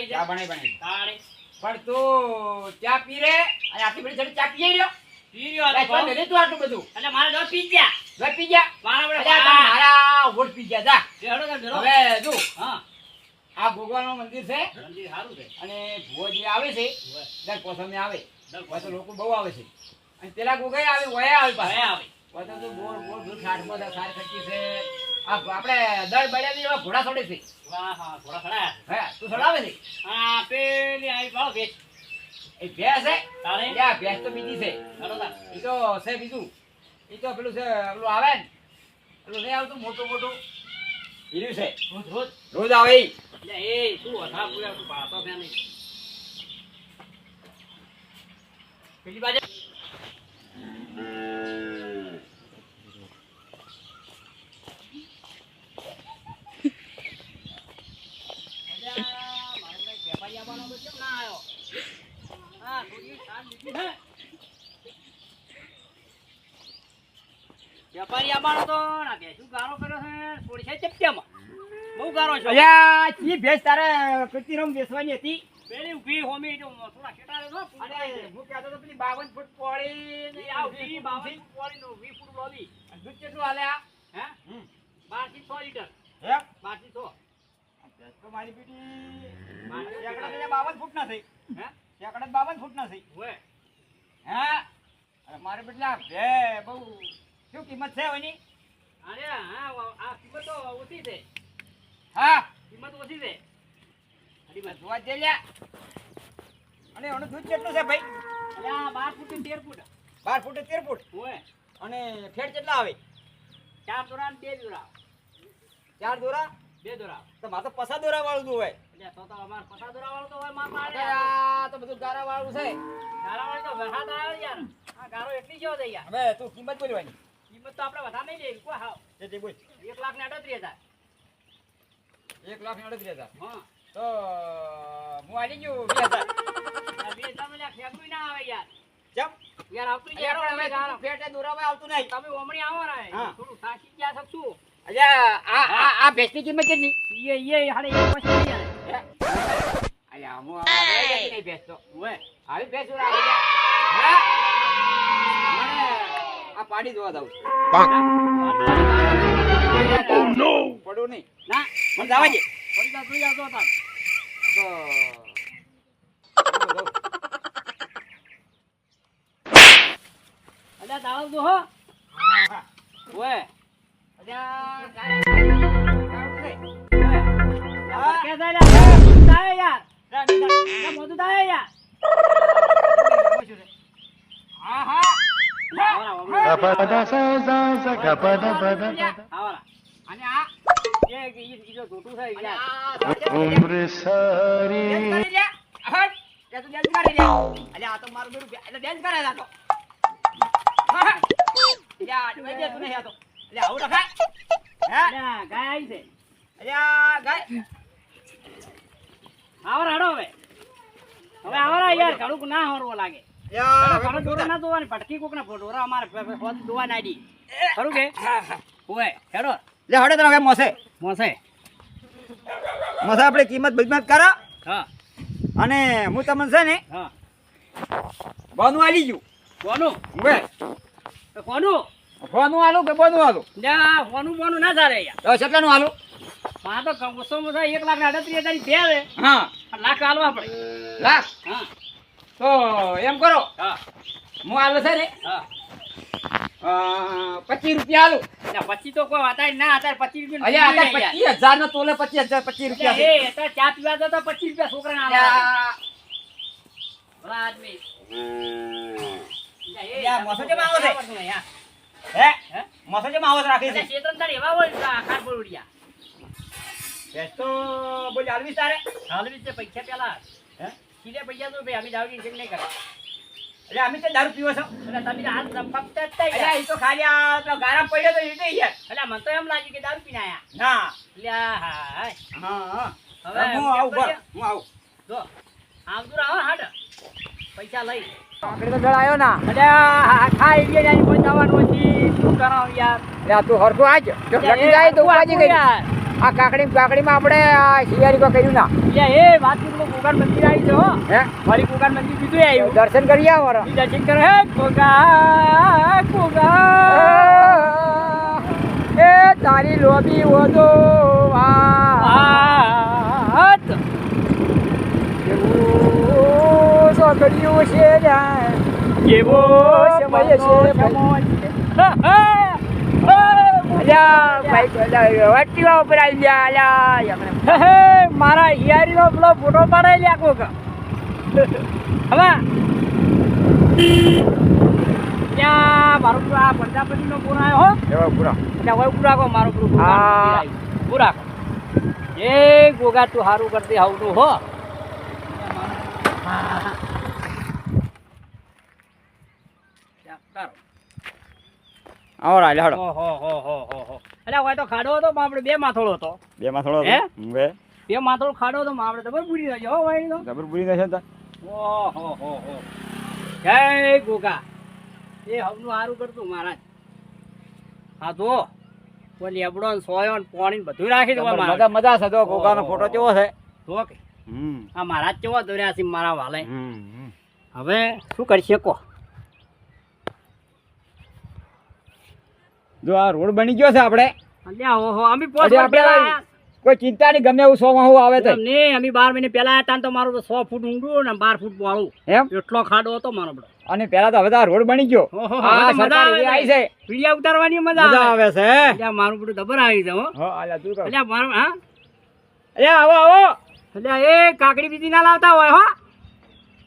બનાવી છે ચા બનાવી તાણે પણ તું ચા પી રે અને આટલી બધી જલ્દી ચા પી રહ્યો પી રહ્યો હતો એટલે મેં તું આટલું બધું એટલે મારે દો પી ગયા હવે પી ગયા મારા મારા વોટ પી ગયા જા બેડો તો બેડો હવે તું હા આ ભગવાનનું મંદિર છે મંદિર સારું છે અને ભુવો જે આવે છે દર પોસમે આવે હોય તો લોકો બહુ આવે છે અને પેલા ગોગાઈ આવે વયા આવે પાછા આવે હોય તો તું ગોળ ગોળ ગોળ છાટમાં સાર ખર્ચી છે આ આપણે દર બળ્યાની એવા ઘોડા છોડે છે વાહ હા થોડા થોડા હે તું છોડાવે છે હા પેલી આવી ભાવ વેચ એ ભેંસ છે તારે યા ભેંસ તો બીજી છે બરોબર એ તો છે બીજું એ તો પેલું છે પેલું આવે ને પેલું નહીં આવતું મોટું મોટું હીરું છે રોજ રોજ રોજ આવે ઈ. એટલે એ શું હતા પૂરા તું પાતો ફેન નહીં પેલી બાજુ વેપારી આવવાનો તો ના ભેંસું ગારો કર્યો છે થોડી છે ચપટિયામાં બહુ ગારો છે અલ્યા ઈ ભેંસ તારે કૃતિરામ બેસવાની હતી પેલી ઊભી હોમી તો થોડા ખેટાડે નો અરે હું કહેતો તો પેલી 52 ફૂટ પોળી ને આ ઊભી 52 પોળી નું 20 ફૂટ લોબી દૂધ કેટલું હાલે આ હે 12 થી 6 લીટર હે 12 થી 6 તો મારી બેટી એકડા 52 ફૂટ ના થઈ હે એકડા 52 ફૂટ ના થઈ ઓય હે અરે મારે બેટલા ભે બહુ શું કિંમત છે એની અરે હા આ કિંમત તો ઓછી છે હા કિંમત ઓછી છે અરે બસ જોવા દે લ્યા અને એનું દૂધ કેટલું છે ભાઈ અલ્યા 12 ફૂટ થી 13 ફૂટ 12 ફૂટ 13 ફૂટ ઓય અને ફેટ કેટલા આવે 4 દોરા ને 2 દોરા 4 દોરા 2 દોરા તો મારે તો પસા દોરા વાળું હોય એટલે તો અમાર પસા દોરા વાળો તો હોય માર મારે આ તો બધું ગારા વાળું છે ગારા વાળી તો વરસાદ આવ્યો યાર આ ગારો એટલી જો દે યાર હવે તું કિંમત બોલવાની કિંમત તો આપણે વધારે નહીં લેવી કોઈ હાવ તે બોલ 1,38,000 1,38,000 હા તો હું આવી ગયો 2000 આ બે તમે લ્યા ફેંકવી ના આવે યાર જમ યાર આવતું જ યાર યાર હવે ગારો ફેટે દોરામાં આવતું નહીં તમે ઓમણી આવો ને હા. થોડું સાચી ગયા શકશું અલ્યા આ ભેંસની કિંમત કેટલી એ હાડે એક પછી યાર અલ્યા હું આ નહીં ભેંસ તો ઓય આવી ભેંસ ઉરા હા મને આ પાડી જોવા દઉં પડું નહીં ના મને જવા દે પડી જા જોઈ આવતો હતા તો અલ્યા દાવ દો હો હા ઓય અલ્યા હા કે જાય યાર દાય યાર ના મોદું દાય યાર હા હા આવરા અને આ એ ઈ તો જોટું છે અને યાર उम्र सारी બેન કરી લે હટ તે તું બેન કરી લે અલ્યા આ તો મારું બેરું એટલે બેન કરે આ તો હા અલ્યા તું દે તું નહીં આ તો અલ્યા આવું રખાય હે અલ્યા ગાય આવી છે અલ્યા ગાય આવરા હડો હવે આવરા યાર ઘણું ના હરવો લાગે ઘણું દોરા ના જોવાની ભટકી કોક ના દોરા અમારે દોવા ના દી ખરું કે ઓય હેડો લે હડે તને હવે મોસે મોસે મોસે આપણે કિંમત બજમત કરો હા અને હું તમને છે ને હા બોનું આલી ગયું કોનું બે તો કોનું ફોનું આલું કે બોનું આલું લ્યા કોનું ના ચાલે યાર તો કેટલાનું આલું માં તો કમસો મસા 1,38,000 ની ભેળ હે હા લાખ આલવા આપણે લાખ હા તો એમ કરો હા હું આલું છે ને હા 25 રૂપિયા આલું એટલે પછી તો કોઈ હતા ના હતા 25 અલ્યા રૂપિયા અત્યારે 25,000 નો તોલે 25,000 25 રૂપિયા છે એ તો ચા પીવા તો 25 રૂપિયા છોકરાને આલવા અલ્યા, ભલા આદમી યા, મોસો કેમ આવો છે? હે હે? મોસો કેમ આવો રાખી એટલે છે ચેતન તાર એવા હોય આ ખાર બોલડિયા ભેંસ તો બોલ આલવી તારે હાલવી છે પૈસા પેલા હે કીધે પૈસા તો ભાઈ અમે દાવડી ઇન્જેક્ટ નહીં કરે એટલે અમે તો દારૂ પીવો છો એટલે તમે તો હાથ ફક્ત જ થઈ અલ્યા ગયા ઈ તો ખાલી આ પેલો ગારામ પડ્યો તો ઈ યાર એટલે મને તો એમ લાગ્યું કે દારૂ પીને આયા ના એટલે હાય હા હા હવે હું આવું ભર હું આવું જો આવતું રહો હાડ પૈસા લઈ આખરે તો જળ આવ્યો ના અલ્યા ખાઈ ગયા જાય કોઈ જવાનું નથી શું કરાવ યાર લે તું હરખું આજ જો લટી જાય તો ઉપાજી ગઈ યાર આ કાકડીમાં આપણે આ શિયાળી કો કર્યું ના એટલે એ વાત કીધું ગોગાન મંદિર આવી છે હો હે ફરી ગોગાન મંદિર બીજું આવ્યું દર્શન કરી આવો રો. દર્શન કરે હે ગોગા એ તારી લોબી ઓદો વાત એવું તો કર્યું છે જાય કેવો સમય છે અલ્યા ભાઈ વાટીવા ઉપર આવી ગયા અલ્યા મારા હિયારીનો પેલો ફોટો પાડે લ્યા કોક હવે ત્યાં મારો આ પ્રજાપતિનો ફોન આવ્યો હો એવા પૂરા એટલે હવે પૂરા કો મારો પૂરું હા. પૂરા કો એ ગોગા તું સારું કરતી આવતું હો આવો રાલે હડો એટલે હોય તો ખાડો હતો પણ આપણે બે માથોડો હતો બે માં થોડો હે? બે બે માથોડો ખાડો હતો પણ આપણે ડબલ પૂરી રહ્યો હો ભાઈ તો જબર પૂરી નશે તા ઓહો જય ગોગા એ હમનું સારું કરતું મહારાજ હા તો કોઈ લેબડો ને સોયો ને પાણી ને બધું રાખી દો મજા મજા છે તો ગોગાનો ફોટો કેવો છે તો કે આ મહારાજ કેવો દોર્યા છે મારા વાલે હમ હવે શું કરી શકો જો આ રોડ બની ગયો છે આપણે અલ્યા ઓહો અમે હજી પોસ્ટ આપણે કોઈ ચિંતા નહીં ગમે એવું 100 માં આવે તો ને અમે 12 મહિને પહેલા હતા ને તો મારું તો 100 ફૂટ ઊંડું ને 12 ફૂટ પહોળું એમ એટલો ખાડો હતો મારો બધો અને પેલા તો હવે તો આ રોડ બની ગયો ઓહો, આ હવે તો મજા સરકાર આવે એવી આવી છે વિડિયા ઉતારવાની મજા મજા આવે આવે છે અલ્યા મારું બધું ડબર આવી છે હો હા આલા તું કહો અલ્યા મારું હા અલ્યા આવો આવો અલ્યા એ કાકડી બીજી ના લાવતા હોય હો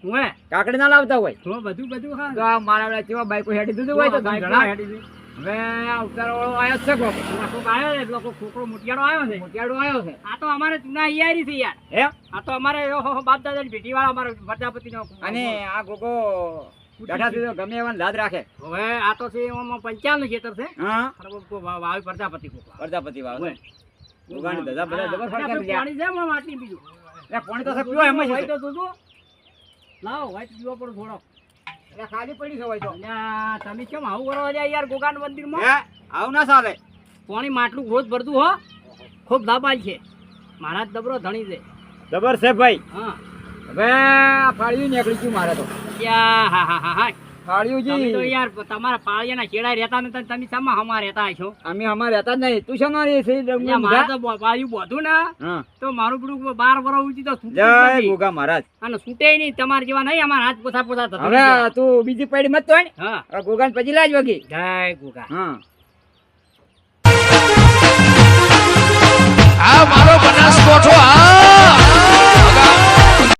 હું કાકડી ના લાવતા હોય તો બધું હા તો આ મારા વાળા કેવા બાઈકો હેડી દીધું હોય તો તમે બાઈક જણાવો. હેડી દીધી. હવે આ ઉતારો વાળો આવ્યો જ છે કોક કોક આવ્યો ને એટલે કોક છોકરો મોટિયાળો આવ્યો છે મોટિયાળો આવ્યો છે આ તો અમારે જૂના હિયારી છે યાર એમ આ તો અમારે ઓહો બાપ દાદાની ભેટી વાળા અમારો પ્રજાપતિનો અને આ ગોગો બેઠાથી તો ગમે એવા લાદ રાખે હવે આ તો છે એમાં 55 ખેતર છે હા અને કોક વાવી પ્રજાપતિ કોક પ્રજાપતિ વાળો હોય. ગોગાની ધજા બધા જબર ફરક આપણે કરી પાણી છે એમાં માટલી બીજું લે પાણી તો સબ પીવો એમ જ હોય છે તો જોજો લાવો વાઈટ પીવો પડો થોડો એટલે ખાલી પડી છે હોય તો અલ્યા તમે કેમ આવું કરો છો યાર ગોગાન મંદિરમાં હે આવું ના ચાલે પાણી માટલું રોજ ભરતું હો ખૂબ દાબાલ છે મારા જ દબરો ધણી છે જબર છે ભાઈ હા હવે આ ફાળ્યું નીકળી ગયું મારે તો યા હા હા હા હા ફાળ્યું તમે તો જી યાર તમારા પાળિયાના છેડા રહેતા નથી તમે શામાં હમા રહેતા છો અમે અમારે હતા જ નહીં તું શા રહી છે અલ્યા મારે તો પાળિયું બોધું ને હા તો મારું બધું 12 વર્ષ ઉચી તો છૂટતું જ જય નથી. ગોગા મહારાજ અને છૂટે નહીં તમારા જેવા નહીં અમારા હાથ પોતા પોતા થતા હવે તું બીજી પડી મત તો હા ગોગાને પછી લાજ વગી જય ગોગા હા